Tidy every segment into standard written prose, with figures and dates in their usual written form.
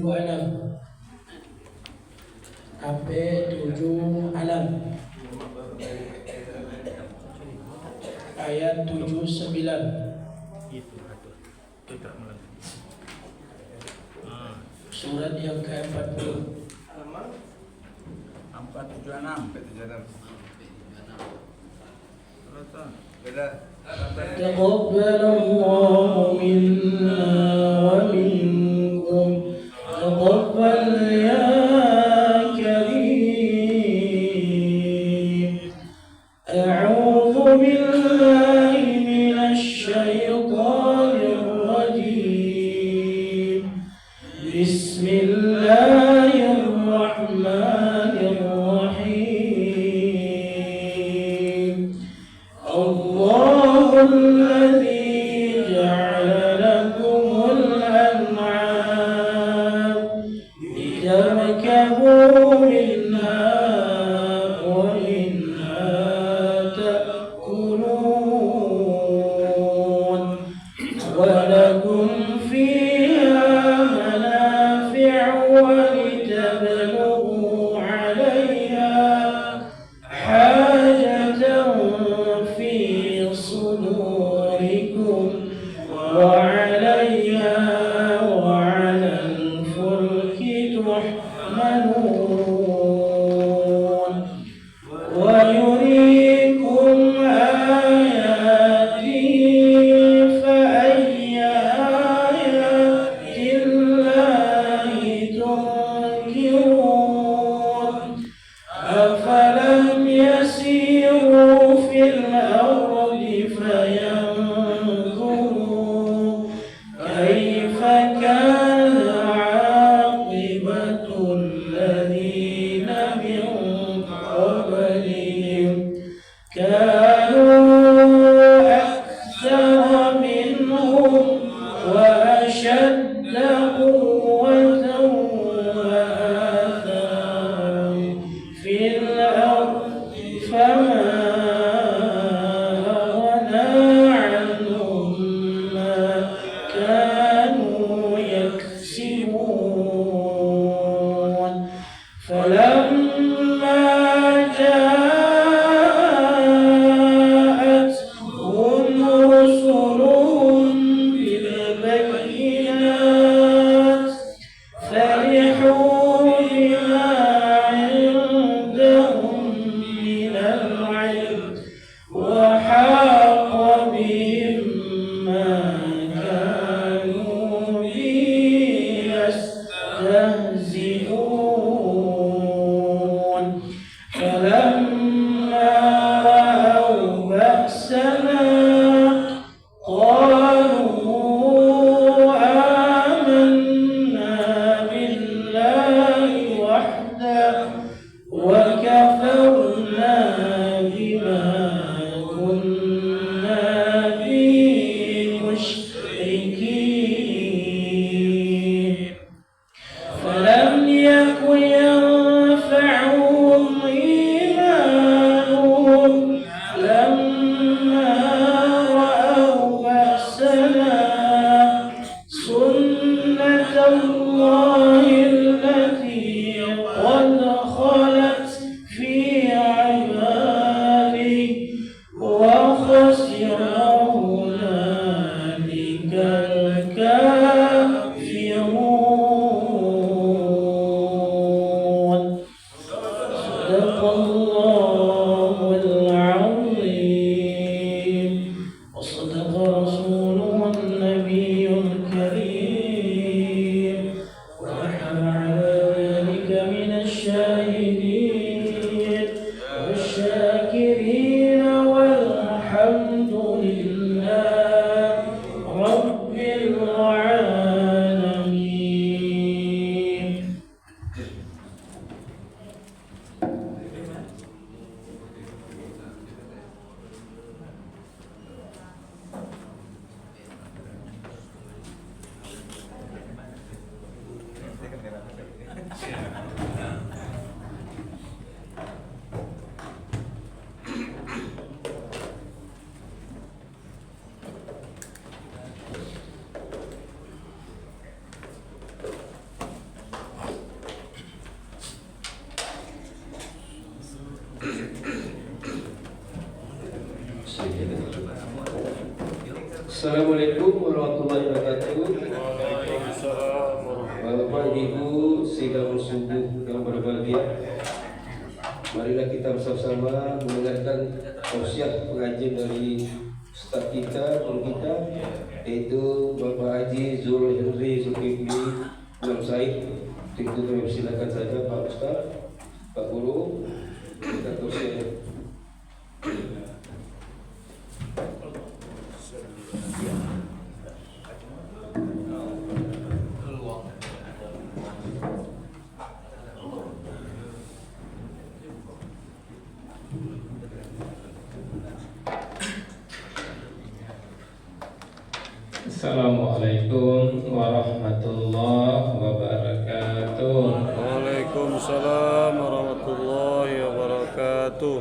alam. AP 7 alam. Ayat 79. Surat yang ke-40. 476. تقبل الله منا ومنكم تقبل يا كريم أعوذ بالله من الشيطان الرجيم بسم الله الرحمن الرحيم الله الذي جعل لكم الأنعام لتركبوا منها ومنها تأكلون ولكم فيها منافع ولتبلغوا عليها حاجة في صدوركم وعليها وعلى الفلك تحملون ويريكم آياته فأي آيات الله تنكرون أفلم يسيروا في الأرض فينظروا كيف كان عاقبة الذين من قبلهم كانوا أكثر منهم وأشد قوة وآثارا في الأرض فما أغنى عنهم ما كانوا يكسبون فلما جاءتهم رسلهم بالبينات فرحوا بما عندهم من العلم وحاق بهم ما كانوا به يستهزئون فلما رأوا بأسنا قالوا آمنا بالله وحده وكفرنا بما كنا به مشركين فلم يكن ينفعهم إيمانهم لما رأوا بأسنا سنة الله التي قد خلت في عباده وخسر هنالك الكافرون صدق الله العظيم وصدق رسوله النبي الكريم ونحن على ذلك من الشاهدين والشاكرين والحمد لله رب العالمين. Assalamualaikum warahmatullahi wabarakatuh. Waalaikumsalam warahmatullahi Bapak Ibu sidang subuh yang berbahagia, marilah kita bersama-sama mendengarkan tausiah pengajian dari Ustaz kita, guru kita, yaitu Bapak Haji Zul Henry Zulkifli Imam Said. Itu kami persilakan saja Pak Ustaz, Pak Guru, kita tausiah. Assalamualaikum warahmatullahi wabarakatuh. Waalaikumsalam warahmatullahi wabarakatuh.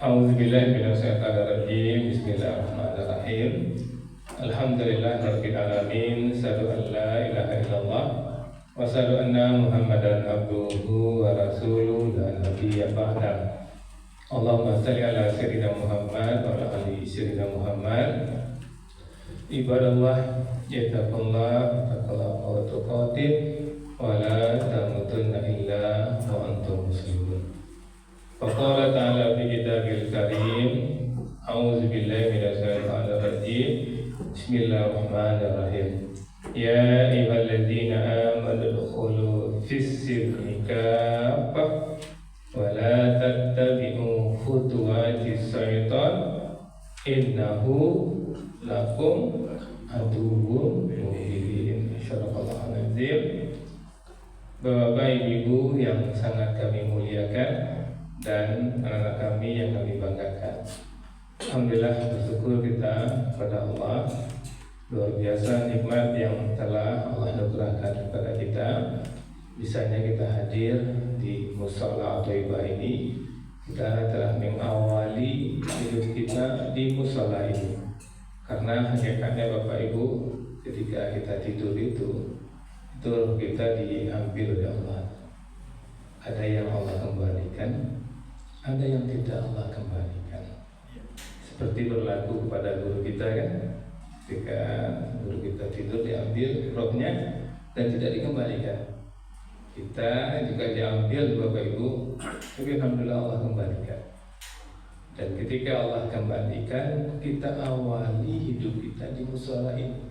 A'udzubillahi minasyaitonir rajim. Bismillahirrahmanirrahim. Alhamdulillahirabbil alamin. Asyhadu an la ilaha illallah wa asyhadu anna Muhammadan abduhu wa rasuluhu la nabiyya ba'da. Allahumma shalli ala sayyidina Muhammad wa ala ali sayyidina Muhammad. Ibadallah, yattaqullah wa tuqatih wa la tamutunna illa wa antum muslimun. Faqala ta'ala fi kitabil karim, a'udzu billahi minasy syaithanir rajim. Bismillahirrahmanirrahim. Ya ayyuhalladzina amanu udkhulu fis-silmi kaffah wa la tattabi'u khutuwatis syaitan innahu lakum aduwwun mubin. Insyaallah azim. Bapak Ibu yang sangat kami muliakan dan anak-anak kami yang kami banggakan, alhamdulillah bersyukur kita kepada Allah, luar biasa nikmat yang telah Allah anugerahkan kepada kita. Bisanya kita hadir di mushola Thayyibah ini, kita telah mengawali hidup kita di mushola ini. Karena hakikatnya Bapak Ibu, ketika kita tidur itu kita diambil oleh Allah. Ada yang Allah kembalikan, ada yang tidak Allah kembalikan. Seperti berlaku kepada guru kita kan, ketika guru kita tidur diambil rohnya dan tidak dikembalikan. Kita juga diambil Bapak Ibu, tapi alhamdulillah Allah kembalikan. Dan ketika Allah kembalikan, kita awali hidup kita di mushola ini.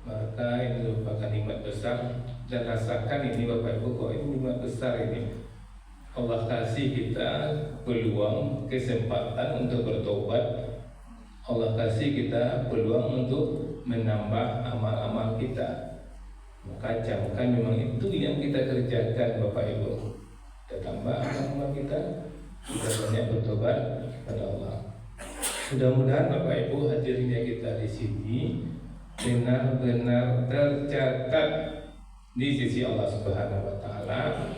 Maka ini merupakan nikmat besar. Dan rasakan ini Bapak Ibu, kok ini nikmat besar ini. Allah kasih kita peluang, kesempatan untuk bertobat. Allah kasih kita peluang untuk menambah amal-amal kita. Maka camkan memang itu yang kita kerjakan Bapak Ibu. Kita tambah amal-amal kita, kita banyak bertobat kepada Allah. Mudah-mudahan Bapak Ibu hadirnya kita di sini benar-benar tercatat di sisi Allah Subhanahu wa taala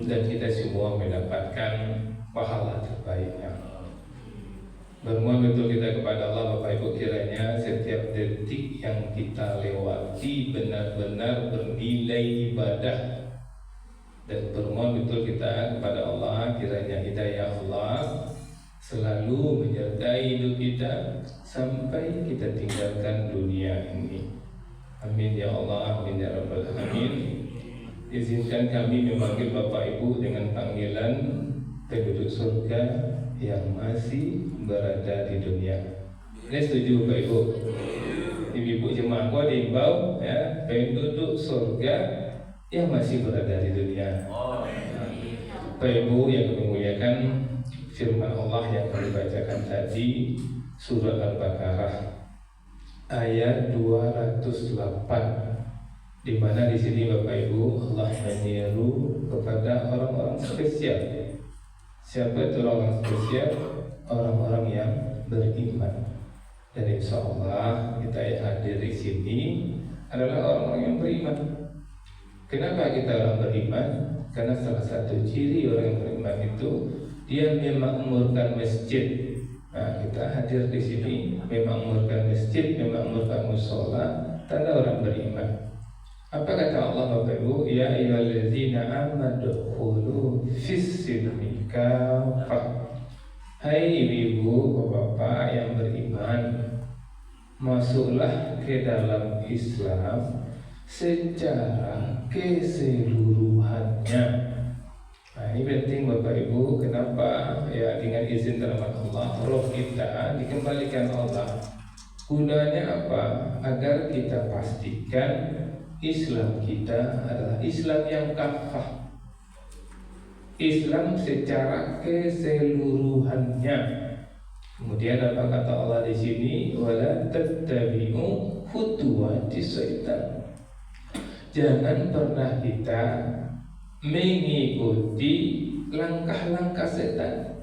dan kita semua mendapatkan pahala terbaiknya. Bermohon betul kita kepada Allah Bapak Ibu, kiranya setiap detik yang kita lewati benar-benar bernilai ibadah. Dan bermohon betul kita kepada Allah, kiranya hidayah Allah selalu menyertai hidup kita sampai kita tinggalkan dunia ini. Amin ya Allah, amin ya rabbal alamin. Izinkan kami memanggil Bapak Ibu dengan panggilan penduduk surga yang masih berada di dunia. Ini setuju Bapak Ibu? Ibu-ibu jemaah gua diimbau ya, penduduk surga yang masih berada di dunia. Bapak Ibu yang kami muliakan, firman Allah yang kami bacakan tadi surat Al-Baqarah ayat 208, di mana di sini Bapak Ibu Allah menyeru kepada orang-orang spesial. Siapa itu orang spesial? Orang-orang yang beriman. Dan insya Allah kita yang hadir di sini adalah orang-orang yang beriman. Kenapa kita orang beriman? Karena salah satu ciri orang yang beriman itu dia memakmurkan masjid. Nah, kita hadir di sini memakmurkan masjid, memakmurkan mushola, tanda orang beriman. Apa kata Allah Bapak Ibu? Ya ayyuhalladzina amanu udkhulu fis-silmi kaffah. Hai ibu, bapak yang beriman, masuklah ke dalam Islam secara keseluruhannya. Nah, ini penting Bapak Ibu. Kenapa? Ya, dengan izin rahmat Allah, roh kita dikembalikan Allah. Gunanya apa? Agar kita pastikan Islam kita adalah Islam yang kafah, Islam secara keseluruhannya. Kemudian apa kata Allah di sini? Wala tattabi'u khutuwati syaitan. Jangan pernah kita mengikuti langkah-langkah setan.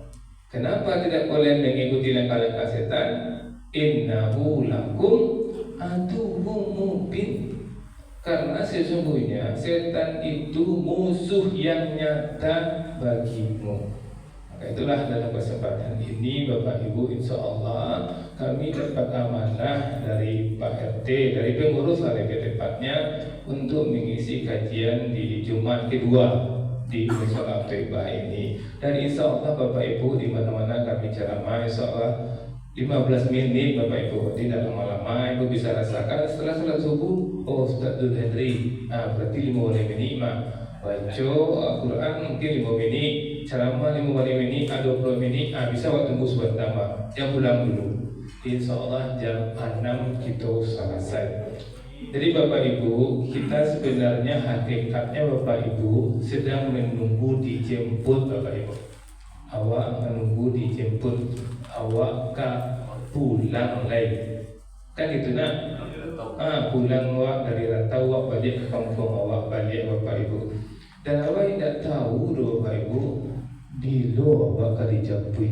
Kenapa tidak boleh mengikuti langkah-langkah setan? Innahu lakum aduwwum mubin. Karena sesungguhnya setan itu musuh yang nyata bagimu. Maka itulah dalam kesempatan ini Bapak Ibu, insya Allah kami dapat amanah dari Pak RT, dari pengurus lebih tepatnya, untuk mengisi kajian di Jumat kedua di Musola Thaibah ini. Dan insya Allah Bapak Ibu di mana-mana kami ceramah, insya Allah 15 menit Bapak Ibu, tidak lama-lama. Ibu bisa rasakan setelah sholat subuh, oh Ustaz Dul Hendri, berarti 5 menit baca Al-Quran mungkin 5 menit, ceramah 5 menit, 20 menit, bisa waktu tunggu sebentar, jam pulang dulu. Insya Allah jam 6 kita selesai. Jadi Bapak Ibu, kita sebenarnya hakikatnya Bapak Ibu sedang menunggu dijemput Bapak Ibu. Awak menunggu dijemput, awak pulang lagi, kan itu nak? Pulang awak dari rantau, awak balik ke kampung, awak balik Bapak Ibu. Dan awak tidak tahu Bapak Ibu, bila awak akan dijemput.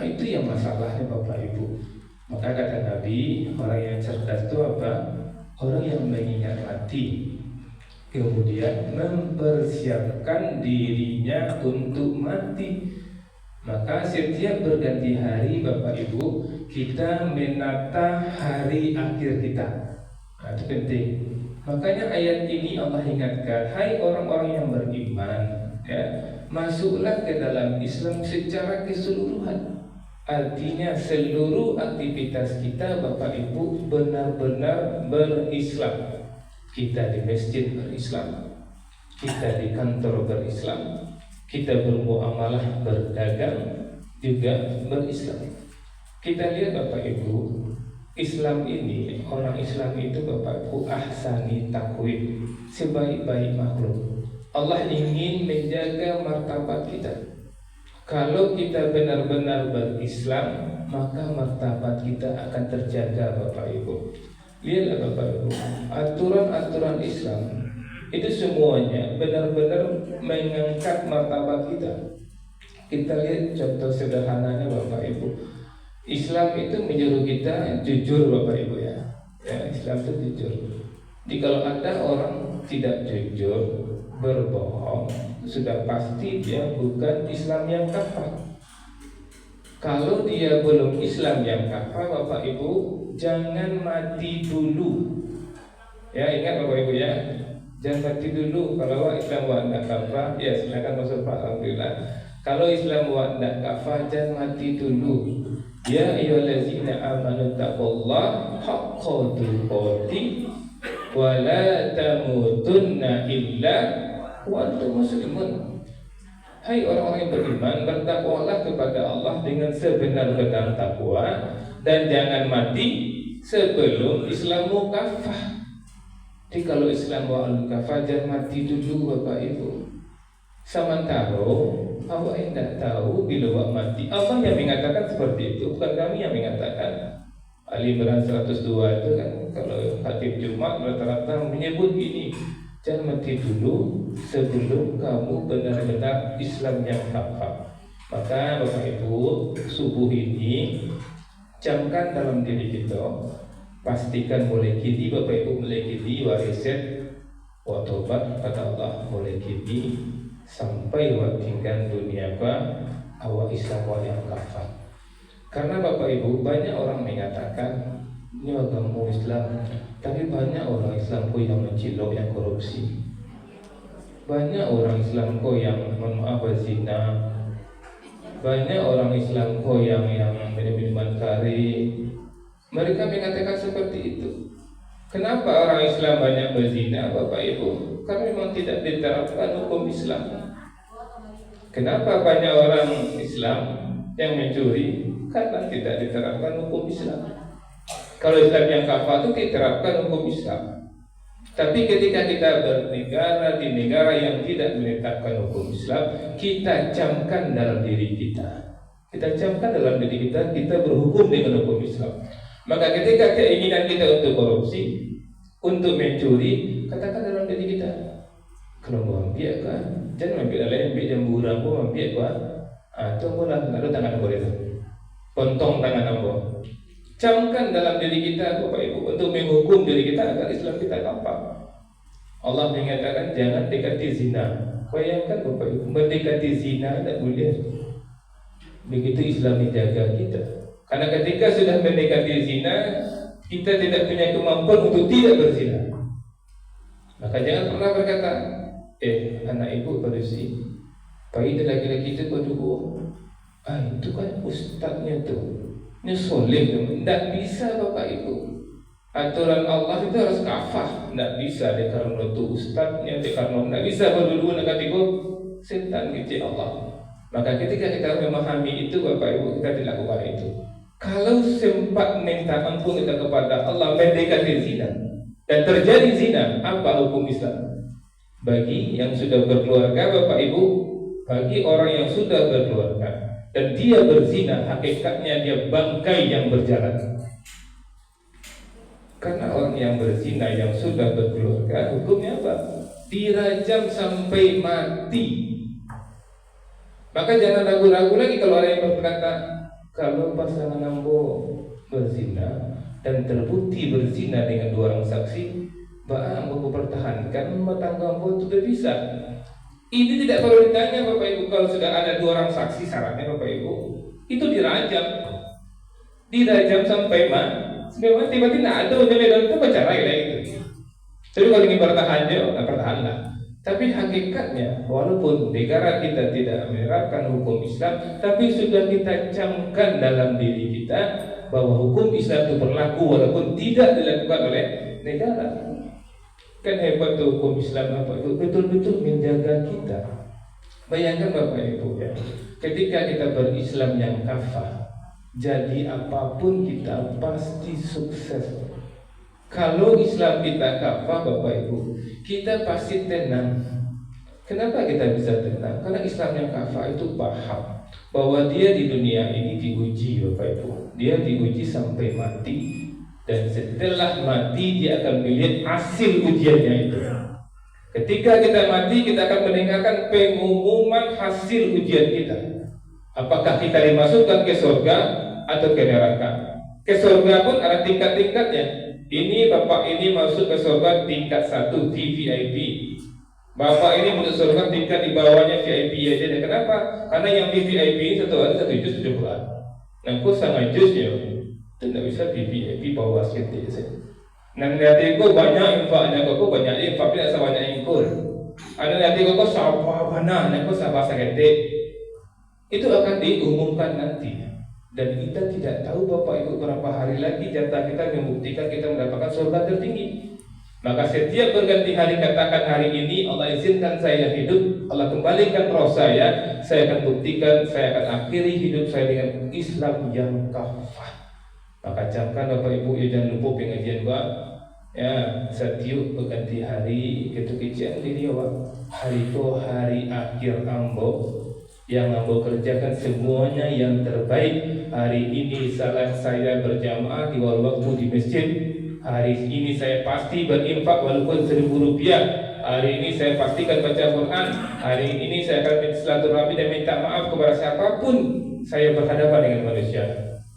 Itu yang masalahnya Bapak Ibu. Maka kata Nabi, orang yang cerdas itu apa? Orang yang mengingat mati, kemudian mempersiapkan dirinya untuk mati. Maka setiap berganti hari Bapak Ibu, kita menata hari akhir kita. Itu penting. Makanya ayat ini Allah ingatkan, hai orang-orang yang beriman, ya, masuklah ke dalam Islam secara keseluruhan. Artinya seluruh aktivitas kita Bapak Ibu benar-benar berislam. Kita di masjid berislam, kita di kantor berislam, kita bermuamalah, berdagang juga berislam. Kita lihat Bapak Ibu, Islam ini, orang Islam itu Bapak Ibu ahsani takwim, sebaik-baik makhluk. Allah ingin menjaga martabat kita. Kalau kita benar-benar berislam, maka martabat kita akan terjaga Bapak Ibu. Lihatlah Bapak Ibu, aturan-aturan Islam itu semuanya benar-benar mengangkat martabat kita. Kita lihat contoh sederhananya Bapak Ibu. Islam itu menyuruh kita jujur Bapak Ibu, ya. Islam itu jujur. Jadi kalau ada orang tidak jujur, berbohong, sudah pasti dia bukan Islam yang kafah. Kalau dia belum Islam yang kafah Bapak Ibu, jangan mati dulu. Ya, ingat Bapak Ibu ya, jangan mati dulu. Kalau Islam wa tidak kafah, ya silakan masuk Pak, alhamdulillah. Kalau Islam wa tidak kafah, jangan mati dulu. Ya ayyuhallazina amanu taqullaha haqqa tuqatih wa la tamutunna illa wa antum muslimun. Hai orang-orang yang beriman, bertakwalah kepada Allah dengan sebenar-benar takwa, dan jangan mati sebelum Islammu kafah. Jadi kalau Islammu kafah, jangan mati dulu Bapak Ibu. Sementara awak yang tidak tahu bila awak mati. Allah yang mengatakan seperti itu, bukan kami yang mengatakan. Ali Imran 102 itu kan, kalau khatib Jumat rata-rata menyebut ini, jangan mati dulu sebelum kamu benar-benar Islam yang kafah. Maka Bapak Ibu, subuh ini camkan dalam diri kita, pastikan mulai kini Bapak Ibu mulai kini wariset wa tobat kata Allah, mulai kini sampai tinggal dunia awal Islam yang kafah. Karena Bapak Ibu, banyak orang mengatakan ini agama Islam, tapi banyak orang Islam kok yang mencilok, yang korupsi. Banyak orang Islam kok yang zina. Banyak orang Islam kok yang minum-minuman kari, Mereka mengatakan seperti itu. Kenapa orang Islam banyak berzina, Bapak Ibu? Karena memang tidak diterapkan hukum Islam. Kenapa banyak orang Islam yang mencuri? Karena tidak diterapkan hukum Islam. Kalau Islam yang kafah itu diterapkan hukum Islam. Tapi ketika kita bernegara di negara yang tidak menetapkan hukum Islam, kita camkan dalam diri kita. Kita camkan dalam diri kita, kita berhukum dengan hukum Islam. Maka ketika keinginan kita untuk korupsi, untuk mencuri, katakan dalam diri kita, kalau mau ambil kan, jangan ambil lain, ambil jamburan, mau ambil kan, itu boleh, lalu tangan boleh itu, pontong tangan ambo. Camkan dalam diri kita, Bapak Ibu, untuk menghukum diri kita agar Islam kita tampak. Allah mengatakan jangan dekati zina. Bayangkan Bapak Ibu, mendekati zina tidak boleh. Begitu Islam menjaga kita. Karena ketika sudah mendekati zina, kita tidak punya kemampuan untuk tidak berzina. Maka jangan pernah berkata, anak ibu bersih, bayi dan laki-laki itu berdua. Itu kan ustaznya tuh. Ini soleh, tidak bisa Bapak Ibu. Aturan Allah itu harus kafah, tidak bisa karena itu ustaznya, karena tidak bisa berdua dengan tiga setan gitu Allah. Maka ketika kita memahami itu Bapak Ibu, kita dilakukan itu. Kalau sempat minta ampun kita kepada Allah mendekati zina dan terjadi zina, apa hukum Islam? Bagi yang sudah berkeluarga Bapak Ibu, bagi orang yang sudah berkeluarga dan dia berzina, hakikatnya dia bangkai yang berjalan. Karena orang yang berzina yang sudah berkeluarga, hukumnya apa? Dirajam sampai mati. Maka jangan ragu-ragu lagi kalau ada yang berkata, kalau pasangan ambo berzina dan terbukti berzina dengan dua orang saksi, ambo pertahankan rumah tangga ambo itu tidak bisa. Ini tidak perlu ditanya Bapak Ibu. Kalau sudah ada dua orang saksi, syaratnya Bapak Ibu itu dirajam sampai mati. Berarti tidak ada ujian itu bercerai lah itu. Tapi kalau ingin bertahan pertahanlah. Tapi hakikatnya walaupun negara kita tidak menerapkan hukum Islam, tapi sudah kita camkan dalam diri kita bahwa hukum Islam itu berlaku walaupun tidak dilakukan oleh negara. Kan hebat tuh hukum Islam Bapak Ibu, betul-betul menjaga kita. Bayangkan Bapak Ibu ya, ketika kita berislam yang kafah, jadi apapun kita pasti sukses. Kalau Islam kita kafah Bapak Ibu, kita pasti tenang. Kenapa kita bisa tenang? Karena Islam yang kafah itu paham bahwa dia di dunia ini diuji Bapak Ibu. Dia diuji sampai mati. Dan setelah mati dia akan melihat hasil ujiannya itu. Ketika kita mati, kita akan mendengarkan pengumuman hasil ujian kita. Apakah kita dimasukkan ke surga atau ke neraka? Ke surga pun ada tingkat-tingkatnya. Ini bapak ini masuk ke surga tingkat 1 VVIP. Bapak ini masuk surga tingkat di bawahnya VIP aja. Dan kenapa? Karena yang VVIP satu hari 1 juz 7 bulan. Nah, kok sangat juz ya. Tidak bisa VIP bawah sedikit saja. Dan nanti kau banyak infaknya, kau banyak infak tidak sebanyak ingkur. Ada nanti kau sabar mana, kau sabar seketik. Itu akan diumumkan nanti. Dan kita tidak tahu Bapak Ibu berapa hari lagi jatah kita membuktikan kita mendapatkan surga tertinggi. Maka setiap berganti hari, katakan hari ini Allah izinkan saya hidup, Allah kembalikan roh saya akan buktikan, saya akan akhiri hidup saya dengan Islam yang kafah. Maka camkan Bapak Ibu, jangan lupa pengajian Pak. Ya, setiap berganti hari ketukian diri Pak. Hari itu hari akhir ambo, yang ambo kerjakan semuanya yang terbaik. Hari ini salat saya berjamaah di waktu di masjid. Hari ini saya pasti berinfak walaupun Rp1.000. Hari ini saya pastikan baca Quran. Hari ini saya akan silaturahmi dan minta maaf kepada siapapun saya berhadapan dengan manusia.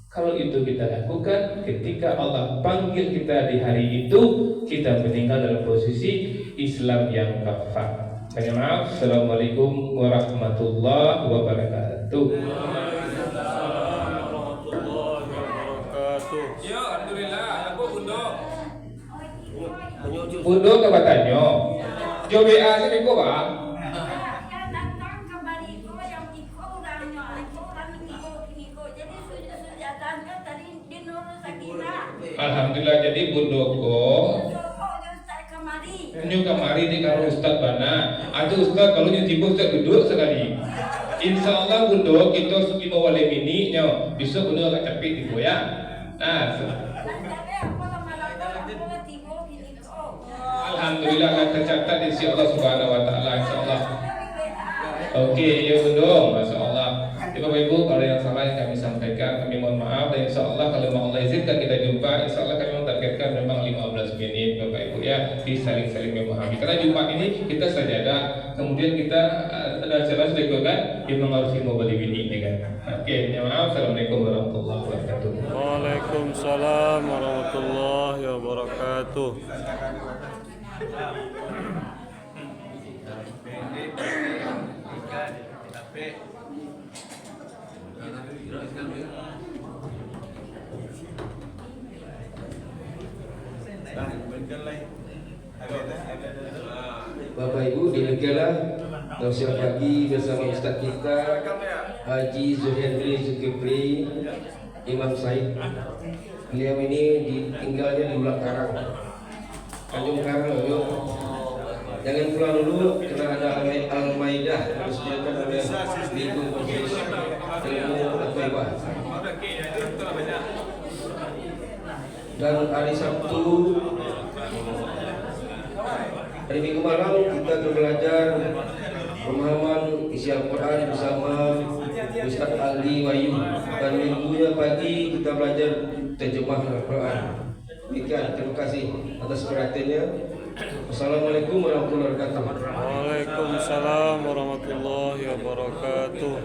Kalau itu kita lakukan, ketika Allah panggil kita di hari itu, kita meninggal dalam posisi Islam yang kafah. Banyak maaf. Assalamualaikum warahmatullahi wabarakatuh. Yo, alhamdulillah, aku undok. Undok ke Batanyo. Jo BA sini kok, Pak. Alhamdulillah jadi Bundoko nyu kamari di karo Ustaz Bana. Aduh Ustaz kalau nyu tiba Ustaz duduk sekali. Insya Allah Bundo kita suki bawa lemini nyo bisa Bundo agak capek tiba ya. Nah, Alhamdulillah akan tercatat di sisi Allah Subhanahu Wa Taala Insya Allah. Oke, ya Bundo, Masya Allah. Bapak Ibu, kalau yang salah yang kami sampaikan, kami mohon maaf. Dan Insya Allah kalau mau Allah izinkan kita jumpa, Insya Allah kami mentargetkan memang 15 menit, Bapak Ibu ya, di saling-saling memahami. Karena Jumat ini kita sajadah, kemudian kita ada jelas kan, yang mengarusi mau beli ini kan. Oke, ya maaf. Assalamualaikum warahmatullahi wabarakatuh. Waalaikumsalam warahmatullahi wabarakatuh. Bapak Ibu, demikianlah tausiah pagi bersama Ustaz kita Haji Zuhendri Zulkifli Imam Said. Beliau ini tinggalnya di Ulak Karang, Tanjung Karang. Yuk, jangan pulang dulu karena ada Al-Maidah yang disediakan oleh Ligu Konsis Ilmu At-Thaibah. Dan hari Sabtu, hari Minggu malam kita akan belajar pemahaman isi Al-Quran bersama Ustaz Ali Wayu. Dan minggunya pagi kita belajar terjemah Al-Quran. Demikian, terima kasih atas perhatiannya. Assalamualaikum warahmatullahi wabarakatuh. Waalaikumsalam warahmatullahi wabarakatuh.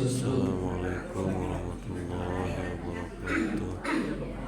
Assalamualaikum warahmatullahi wabarakatuh.